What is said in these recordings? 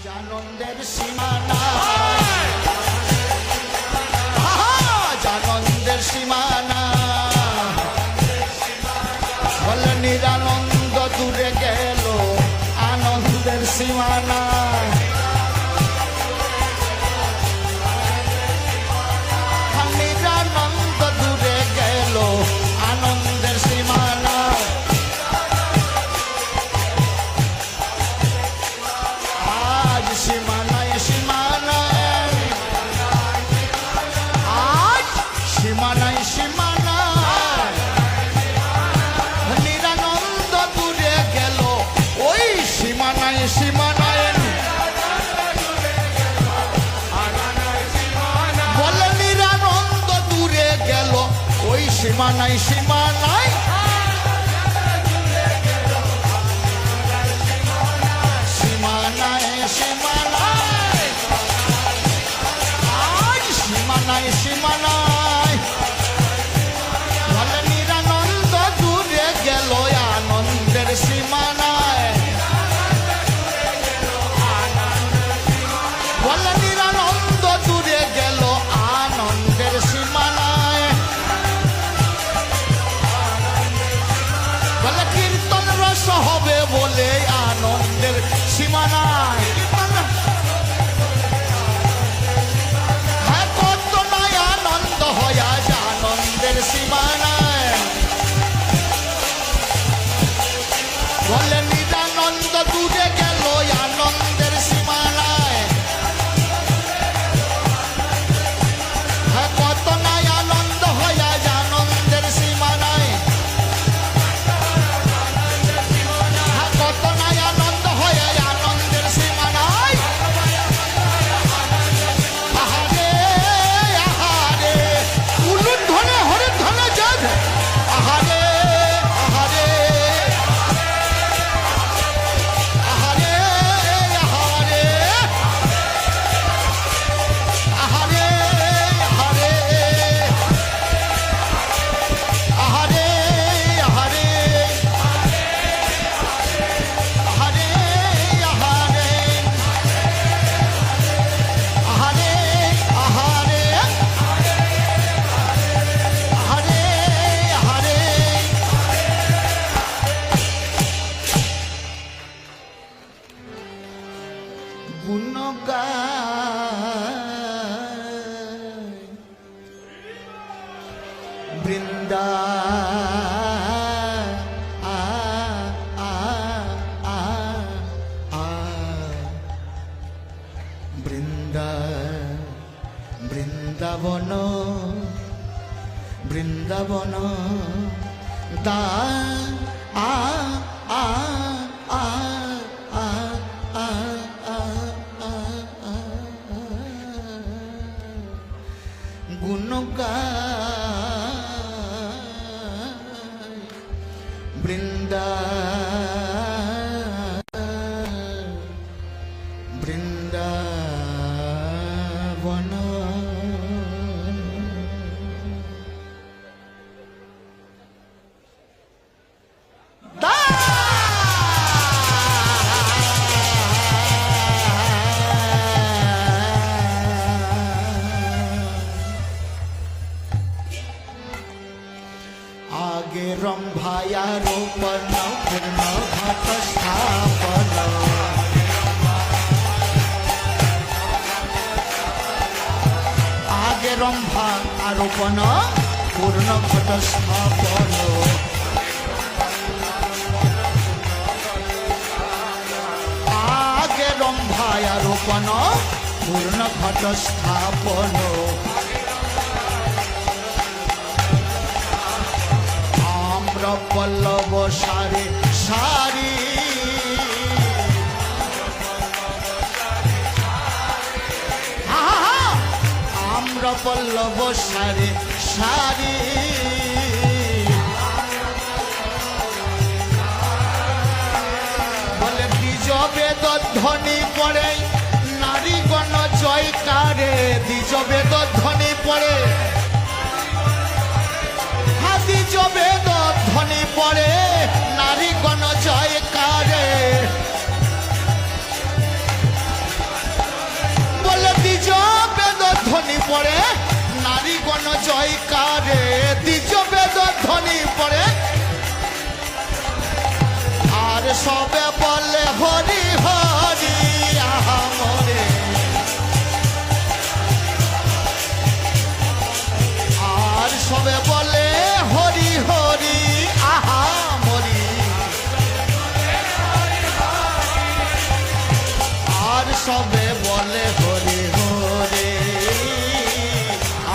জানন্দের সীমানা, জানন্দের সীমানা, বলে নিরানন্দ দূরে গেল আনন্দের সীমানা। নিরানন্দ দূরে গেল আনন্দের সীমানা। আজ সীমানায় সীমানায়, আজ সীমানায় সীমানায়, নিরানন্দ দূরে গেল ওই সীমানায় সীমানায়। বলে নিরানন্দ দূরে গেল ওই সীমানায় সীমানায়। সীমানায় সীমানায়, আজ সীমানায় সীমানায়, বলে নিরানন্দ দূরে গেল আনন্দের সীমানায়। বলে নিরানন্দ দূরে গেল আনন্দের সীমানায়। বলে কীর্তন রস হবে বলে আনন্দের সীমানায়। হ্যাঁ, কত নয় আনন্দ হয় আজ আনন্দের সীমানায়। বলে নিরানন্দ দূরে গেল আনন্দের সীমানায়। হ্যাঁ, কত নয় আনন্দ হয় আজ আনন্দের সীমানায়। হ্যাঁ, কত নয় আনন্দ হয় আজ আনন্দের সীমানায়। আহারে আহারে, উলুর ধনে হরে ধনে যাদ। আহারে আহারে, আহারে আহারে, আহারে আহারে, আহারে আহারে, আহারে আহারে, আহারে আহারে, আহারে আহারে। গুণ গায় বৃন্দা, আ আ আ আ, বৃন্দা বৃন্দাবন বৃন্দাবন, দা আ আ আ আ আ আ আ, গুণ গায় বৃন্দা বৃন্দাবন। আগে রম্ভায়া রোপণ পূর্ণ ঘট স্থাপন, আগে রম্ভা আরোপণ পূর্ণ ঘট স্থাপন। আগে রম্ভায় আরোপণ পূর্ণ ঘট স্থাপন। আম্র পল্লব সারে সারি, আম্র পল্লব সারে সারি, বলে বীজ বেদ ধ্বনি পড়ে নারীগণ জয়কারে। বীজ বেদ ধ্বনি পড়ে, বীজ বেদ ধ্বনি পড়ে নারীগণ জয়কারে। জয়কারে দ্বিজ বেদ ধ্বনি পড়ে আর সবে বলে হরি হরি আহা মরে আর সবে বলে হরি হরি আহা মরি আর সবে বলে হরি হরি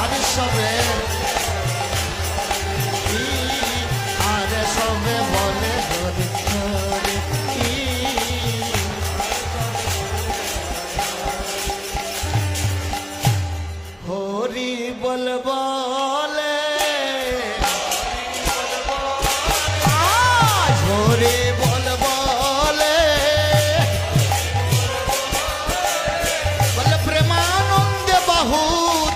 আর সবে আর সবে বলে হরি হরি হরি বল বলে আজ হরি বল বলে বলে প্রেমানন্দে বাহু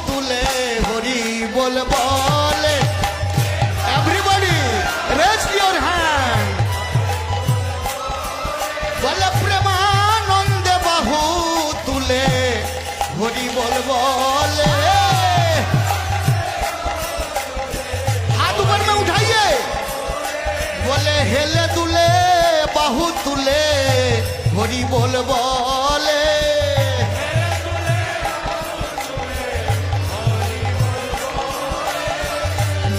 তুলে হরি বল বলে এভরিবডি রেজ ইওর হ্যান্ড বলে প্রেমানন্দে বাহু তুলে হরি বল বলে हाथ ऊपर में उठाइए बोले हेले दुले बाहु तुले हरि बोल बोले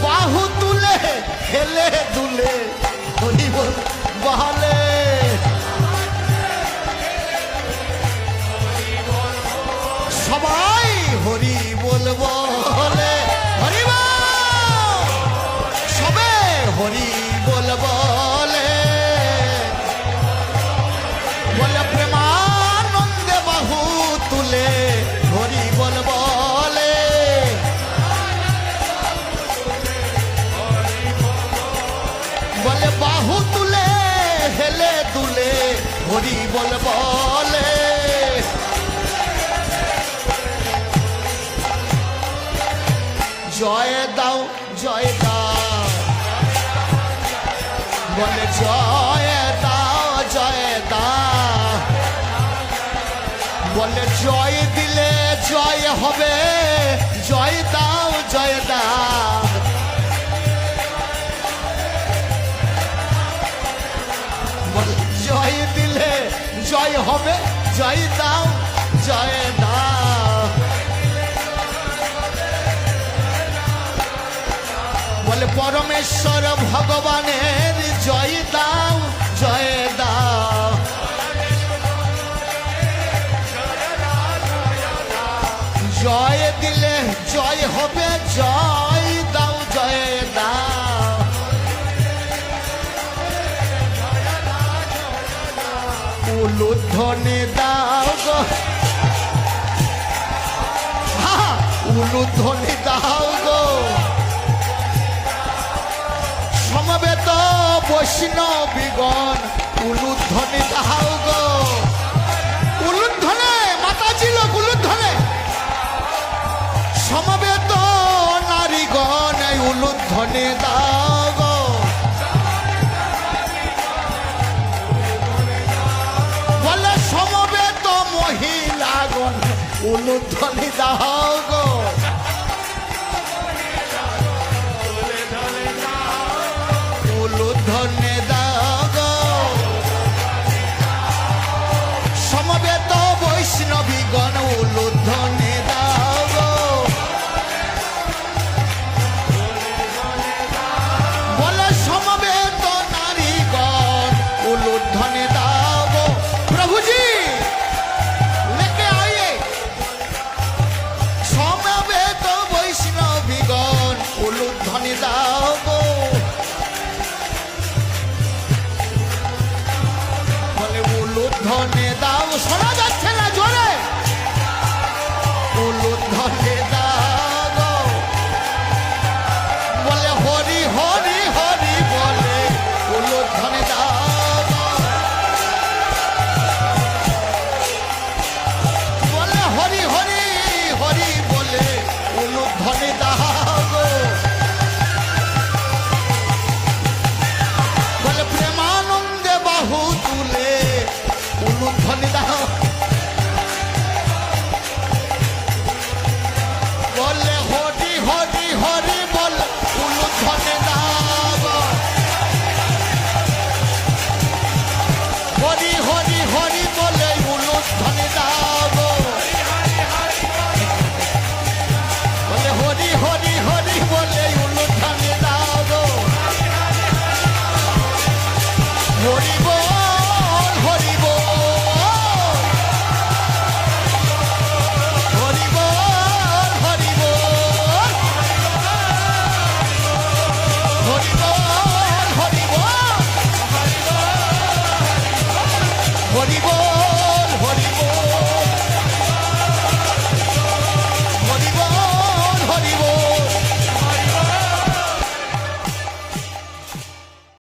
बाहु तुले हेले दुले हरि बोल बोले সবাই হরি বল বলে হরি বল সবে হরি বল বলে বলে প্রেমানন্দে বাহু তুলে হরি বল বলে বলে বাহু তুলে হেলে দুলে হরি বল বলে জয় দাও জয় দাও বলে জয় দাও জয় দাও বলে জয় দিলে জয় হবে জয় দাও জয় দাও বলে জয় দিলে জয় হবে জয় দাও জয় দাও বলে পরমেশ্বর ভগবানের জয় দাও জয় দাও জয় দিলে জয় হবে জয় দাও জয় দাও উলুধ্বনি দাও গো উলুধ্বনি দাও গো সমবেত বৈষ্ণবীগণ উলুধ্বনি দাও গো উলুধ্বনে মাতাজি লোক উলুধ্বনে সমবেত নারীগণ এই উলুধ্বনি দাও গো বলে সমবেত মহিলাগণ উলুধ্বনি দাও গো